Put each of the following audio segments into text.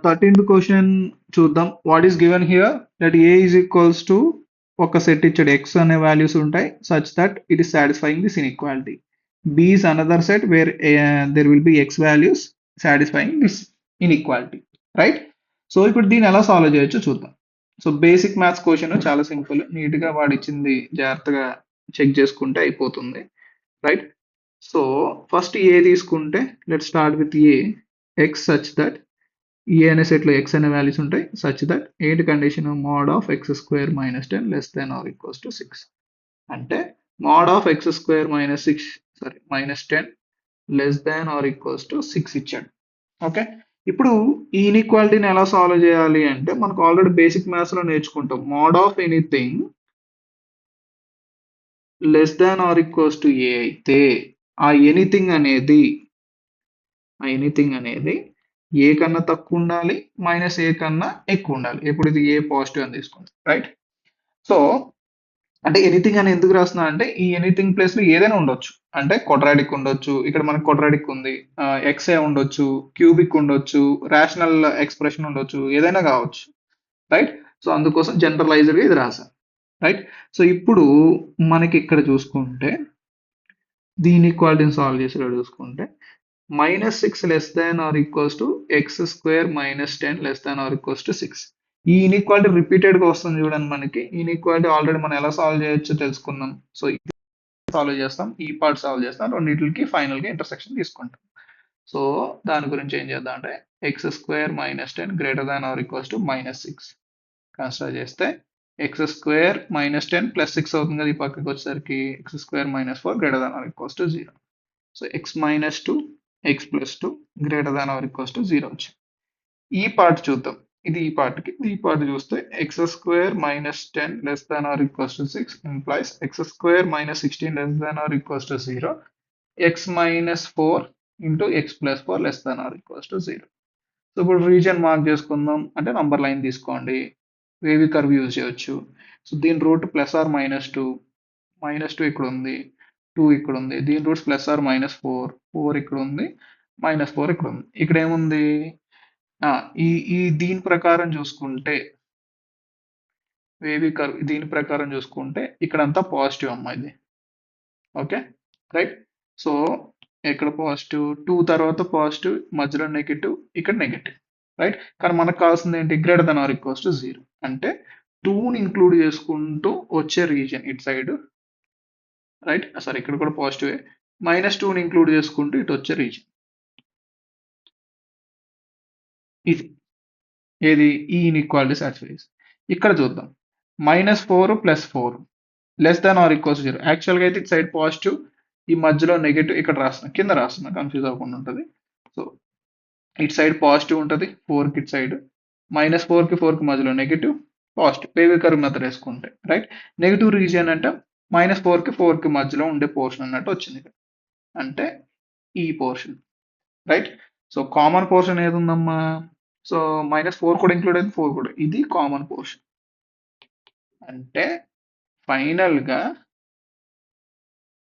13th question చూద్దాం. What is given here that A is equals to ఒక set ఇచ్చాడు x అనే values ఉంటాయి such that it is satisfying this inequality. B is another set where there will be x values satisfying this inequality, right? So ఇప్పుడు దీన్ని ఎలా solve చేయొచ్చో చూద్దాం. So basic maths question చాలా సింపుల్, నీట్ గా వాడు ఇచ్చింది జాగ్రత్తగా చెక్ చేసుకుంటే అయిపోతుంది, రైట్? సో ఫస్ట్ ఏ తీసుకుంటే let start with A x such that A అనే సెట్లో ఎక్స్ అనే వాల్యూస్ ఉంటాయి సచ్ దట్ ఏంటి condition mod of x square minus 10 less than or equals to 6 అంటే mod of x square minus 10 less than or equals to 6 ఇచ్చాడు. Okay, ఇప్పుడు ఈ ఇన్ఈక్వాలిటీని ఎలా సాల్వ్ చేయాలి అంటే మనకు ఆల్రెడీ బేసిక్ మ్యాథ్స్ లో నేర్చుకుంటాం. Mod of anything less than or equals to A అయితే ఆ ఎనీథింగ్ అనేది ఏ కన్నా తక్కువ ఉండాలి మైనస్ ఏ కన్నా ఎక్కువ ఉండాలి. ఇప్పుడు ఇది ఏ పాజిటివ్ అని తీసుకుంది, రైట్? సో అంటే ఎనీథింగ్ అని ఎందుకు రాస్తున్నా అంటే ఈ ఎనీథింగ్ ప్లేస్ లో ఏదైనా ఉండొచ్చు, అంటే క్వాడ్రాటిక్ ఉండొచ్చు, ఇక్కడ మనకు క్వాడ్రాటిక్ ఉంది, ఎక్స్ఏ ఉండొచ్చు, క్యూబిక్ ఉండొచ్చు, రేషనల్ ఎక్స్ప్రెషన్ ఉండొచ్చు, ఏదైనా కావచ్చు, రైట్? సో అందుకోసం జనరలైజ్డ్ గా ఇది రాశాను, రైట్? సో ఇప్పుడు మనకి ఇక్కడ చూసుకుంటే దీని ఈక్వాలిటీని సాల్వ్ చేసేటప్పుడు చూసుకుంటే -6 less than or equals to X square minus 10 less than or equals to 6. ఈ ఇన్ఈక్వాలిటీ రిపీటెడ్ గా వస్తుంది చూడండి. మనకి ఇన్ఈక్వాలిటీ ఆల్రెడీ మనం ఎలా సాల్వ్ చేయొచ్చో తెలుసుకున్నాం. సో సాల్వ్ చేస్తాం, ఈ పార్ట్ సాల్వ్ చేస్తాం, రెండింటికి ఫైనల్ గా ఇంటర్సెక్షన్ తీసుకుంటాం. సో దాని గురించి ఏం చేద్దాం అంటే X square minus 10 greater than or equals to -6 consider చేస్తే ఎక్స్ స్క్వేర్ మైనస్ 10 ప్లస్ 6 అవుతుంది కదా, ఈ పక్కకి వచ్చేసరికి X square minus 4 greater than or equals to 0. So X minus 2 X plus 2 greater than or equals to 0 వచ్చింది. ఈ part చూద్దాం, ఇది ఈ పార్ట్ చూస్తే X square minus 10 less than or equals to 6 implies X square minus 16 less than or equals to 0, X minus 4 into X plus 4 less than or equals to 0. So ఇప్పుడు reason mark చేసుకుందాం అంటే number line తీసుకోండి, wavy curve use చేయొచ్చు. So దీని route plus are -2 ఇక్కడ ఉంది, 2 ఇక్కడ ఉంది, దీని రూట్స్ ప్లస్ ఆర్ -4 ఇక్కడ ఉంది, -4 ఇక్కడ ఉంది. ఇక్కడ ఏముంది ఈ దీని ప్రకారం చూసుకుంటే వేవీ కర్వ్ దీని ప్రకారం చూసుకుంటే ఇక్కడంతా పాజిటివ్ అమ్మా ఇది, ఓకే, రైట్? సో ఇక్కడ పాజిటివ్, 2 తర్వాత పాజిటివ్, మధ్యలో నెగిటివ్, ఇక్కడ నెగిటివ్, రైట్? కానీ మనకు కావాల్సింది ఏంటి greater than or equals to 0 అంటే 2ని ఇంక్లూడ్ చేసుకుంటూ వచ్చే రీజన్ ఇటు సైడ్, రైట్? సారీ ఇక్కడ కూడా పాజిటివ్, -2ని ఇంక్లూడ్ చేసుకుంటూ ఇటు వచ్చే రీజన్ ఇది ఏది ఈ ఇన్ఈక్వాలిటీ సాటిస్ఫైస్. ఇక్కడ చూద్దాం -4 plus 4 less than or equals 0. యాక్చువల్గా అయితే ఇటు సైడ్ పాజిటివ్, ఈ మధ్యలో నెగిటివ్, ఇక్కడ రాస్తున్నా కింద రాస్తున్నా కన్ఫ్యూజ్ అవ్వకుండా ఉంటుంది. సో ఇటు సైడ్ పాజిటివ్ ఉంటుంది 4కి ఇటు సైడ్, -4కి 4కి మధ్యలో negative, positive, wavy curve method వేసుకుంటే, రైట్? నెగిటివ్ రీజియన్ అంటే -4కి 4కి మధ్యలో ఉండే పోర్షన్ అన్నట్టు వచ్చింది ఇక్కడ, అంటే ఈ portion, right? So common portion ఏది ఉందమ్మా? సో -4 కూడా ఇంక్లూడ్ అయింది, 4 కూడా, ఇది కామన్ పోర్షన్. అంటే ఫైనల్ గా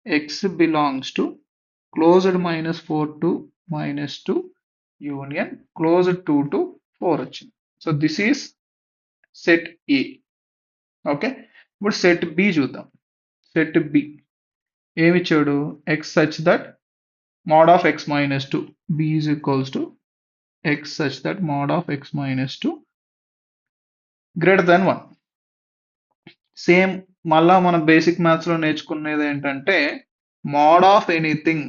x belongs to closed -4 to -2 union closed 2 to 4 వచ్చింది. So this is set A, okay? ఇప్పుడు సెట్ బి చూద్దాం. సెట్ బి ఏమిచ్చాడు? X such that mod of x minus 2 b is equals to x such that mod of x minus 2 greater than 1. Same మళ్ళా మన basic maths లో నేర్చుకునేది ఏంటంటే mod of anything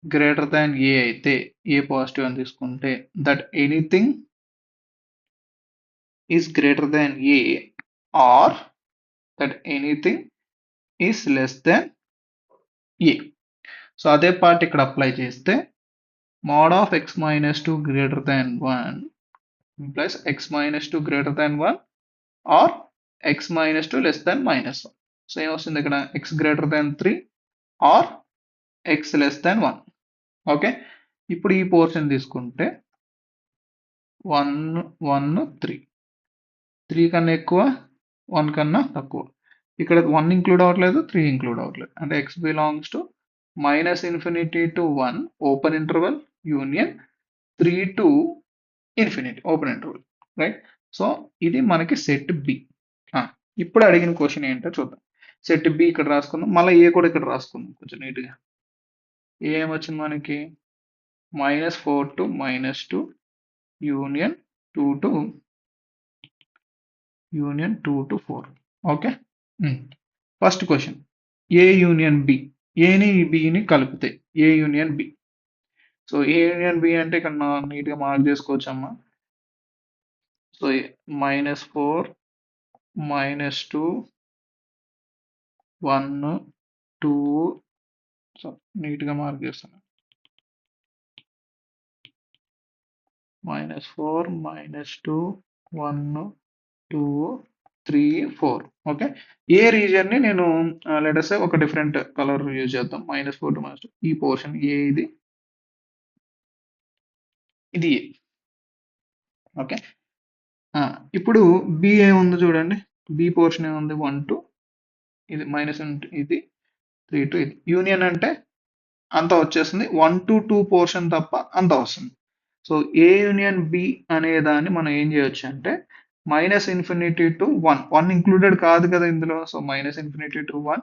greater than A అయితే, A positive అని తీసుకుంటే that anything is greater than A or that anything is less than A. So అదే part ఇక్కడ అప్లై చేస్తే mod of x minus 2 greater than 1 implies x minus 2 greater than 1 or x minus 2 less than -1. So ఏమొస్తుంది ఇక్కడ x greater than 3 or x less than 1. Okay, ఇప్పుడు ఈ portion తీసుకుంటే 1 1 3 కన్నా ఎక్కువ 1 కన్నా తక్కువ, ఇక్కడ 1 ఇంక్లూడ్ అవ్వట్లేదు, 3 ఇంక్లూడ్ అవ్వట్లేదు, అంటే x belongs to -∞ to 1 open interval union 3 to infinity open interval, right? So ఇది మనకి సెట్ బి. ఇప్పుడు అడిగిన క్వశ్చన్ ఏంటో చూద్దాం. సెట్ బి ఇక్కడ రాసుకుందాం, మళ్ళీ ఏ కూడా ఇక్కడ రాసుకుందాం కొంచెం నీట్గా. ఏమొచ్చింది మనకి? -4 to -2 union 2 to 4. Okay. First question, A union B. ఏని బిని కలిపితే A union B. So A union B అంటే ఇక్కడ నీట్గా మార్క్ చేసుకోవచ్చమ్మా. సో -4 -2 1 2. సో నీట్గా మార్క్ చేస్తాను. -4 -2 1 2 3 4. ఓకే. ఏ రీజియన్ ని నేను లెటర్స్ ఒక డిఫరెంట్ కలర్ యూజ్ చేద్దాం. -4 టు -2 ఈ పోర్షన్ ఏ, ఇది ఏ. ఓకే. ఇప్పుడు బి ఏముంది చూడండి. బి పోర్షన్ ఏముంది? 1 టు ఇది మైనస్, ఇది 3 టు ఇది. యూనియన్ అంటే అంతా వచ్చేస్తుంది. 1 టు 2 పోర్షన్ తప్ప అంతా వస్తుంది. సో ఏ యూనియన్ బి అనే దాన్ని మనం ఏం చేయొచ్చు అంటే -∞ టు 1. 1 ఇంక్లూడెడ్ కాదు కదా ఇందులో. సో -∞ టు 1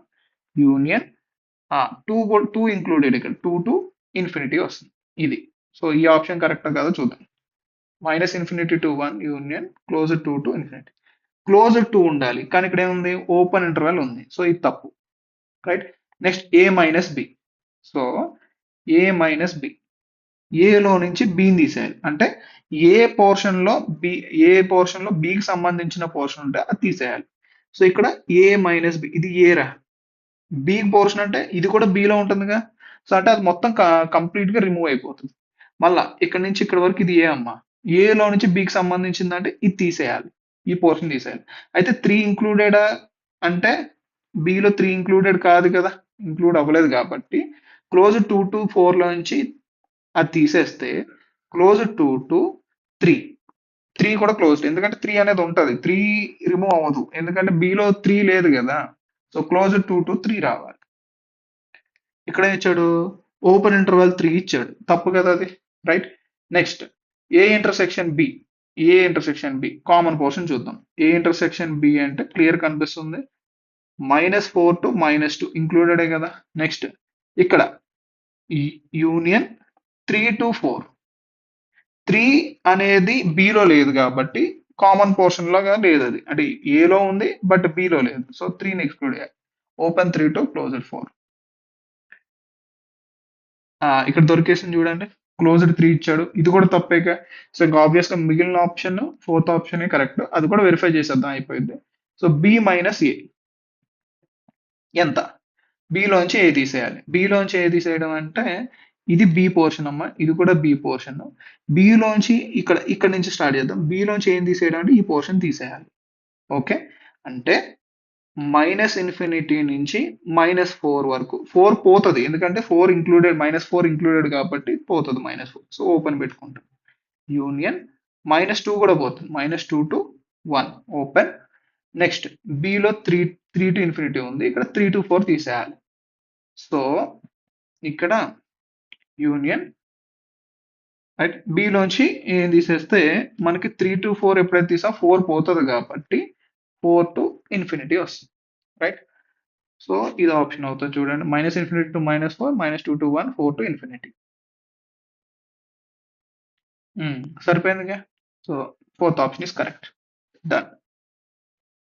యూనియన్ 2 ఇంక్లూడెడ్, ఇక్కడ 2 టు ఇన్ఫినిటీ వస్తుంది ఇది. సో ఈ ఆప్షన్ కరెక్టా కాదో చూద్దాం. -∞ To 1 union close 2 to infinity. Close 2 ఉండాలి, కానీ ఇక్కడ ఏముంది? ఓపెన్ ఇంటర్వెల్ ఉంది. సో ఇది తప్పు, రైట్? నెక్స్ట్ ఏ మైనస్ బి. సో ఏ మైనస్ బి, ఏలో నుంచి బిని తీసేయాలి. అంటే ఏ పోర్షన్ లో బికి సంబంధించిన పోర్షన్ ఉంటే అది తీసేయాలి. సో ఇక్కడ ఏ మైనస్ బి, ఇది ఏ రా. బి పోర్షన్ అంటే ఇది కూడా బిలో ఉంటుందిగా. సో అంటే అది మొత్తం కంప్లీట్ గా రిమూవ్ అయిపోతుంది. మళ్ళా ఇక్కడ నుంచి ఇక్కడ వరకు ఇది ఏ అమ్మా. ఏలో నుంచి బికి సంబంధించింది అంటే ఇది తీసేయాలి, ఈ పోర్షన్ తీసేయాలి. అయితే 3 ఇంక్లూడెడ్ అంటే బిలో 3 ఇంక్లూడెడ్ కాదు కదా, ఇంక్లూడ్ అవ్వలేదు కాబట్టి క్లోజ్ 2 టు 4 లో నుంచి అది తీసేస్తే క్లోజ్ 2 టు 3 కూడా క్లోజ్డ్. ఎందుకంటే 3 అనేది ఉంటుంది, 3 రిమూవ్ అవ్వదు ఎందుకంటే బిలో 3 లేదు కదా. సో క్లోజ్ 2 టు 3 రావాలి. ఇక్కడ ఏం ఇచ్చాడు? ఓపెన్ ఇంటర్వెల్ 3 ఇచ్చాడు, తప్పు కదా అది, right? Next A intersection B. A intersection B common portion చూద్దాం. ఏ ఇంటర్సెక్షన్ బి అంటే క్లియర్ కనిపిస్తుంది. -4 టు -2 ఇంక్లూడెడే కదా. నెక్స్ట్ ఇక్కడ యూనియన్ 3 టు 4. 3 అనేది బిలో లేదు కాబట్టి కామన్ పోర్షన్ లాగా లేదు అది. అంటే ఏలో ఉంది బట్ బిలో లేదు. సో 3ని ఎక్స్క్లూడ్ చేయాలి. Open 3 to closed 4. ఇక్కడ దొరికేసింది చూడండి. క్లోజ్డ్ 3 ఇచ్చాడు, ఇది కూడా తప్పేగా. సో ఇంకా ఆబ్వియస్ గా మిగిలిన ఆప్షన్ ఫోర్త్ ఆప్షన్ కరెక్ట్, అది కూడా వెరిఫై చేసేద్దాం అయిపోయింది. సో బి మైనస్ ఏ ఎంత? బిలోంచి ఏ తీసేయాలి. బిలోంచి ఏ తీసేయడం అంటే ఇది బి పోర్షన్ అమ్మా, ఇది కూడా బి పోర్షన్. బిలోంచి ఇక్కడ నుంచి స్టార్ట్ చేద్దాం. బిలోంచి ఏం తీసేయడం అంటే ఈ పోర్షన్ తీసేయాలి. ఓకే. అంటే -∞ నుంచి -4 వరకు. 4 పోతుంది ఎందుకంటే 4 ఇంక్లూడెడ్, -4 ఇంక్లూడెడ్ కాబట్టి పోతుంది -4. సో ఓపెన్ పెట్టుకుంటాం. యూనియన్ -2 కూడా పోతుంది. -2 to 1 open. Next below 3 to infinity ఉంది, ఇక్కడ 3 టు 4 తీసేయాలి. సో ఇక్కడ యూనియన్, రైట్? బిలోంచి ఏం తీసేస్తే మనకి 3 టు 4 ఎప్పుడైతే తీసా 4 పోతుంది కాబట్టి 4 టు ఇన్ఫినిటీ వస్తుంది, రైట్? సో ఇది ఆప్షన్ అవుతుంది చూడండి. -∞ టు -4, -2 టు 1, 4 టు ఇన్ఫినిటీ. సరిపోయిందిగా. So fourth option is correct. Done.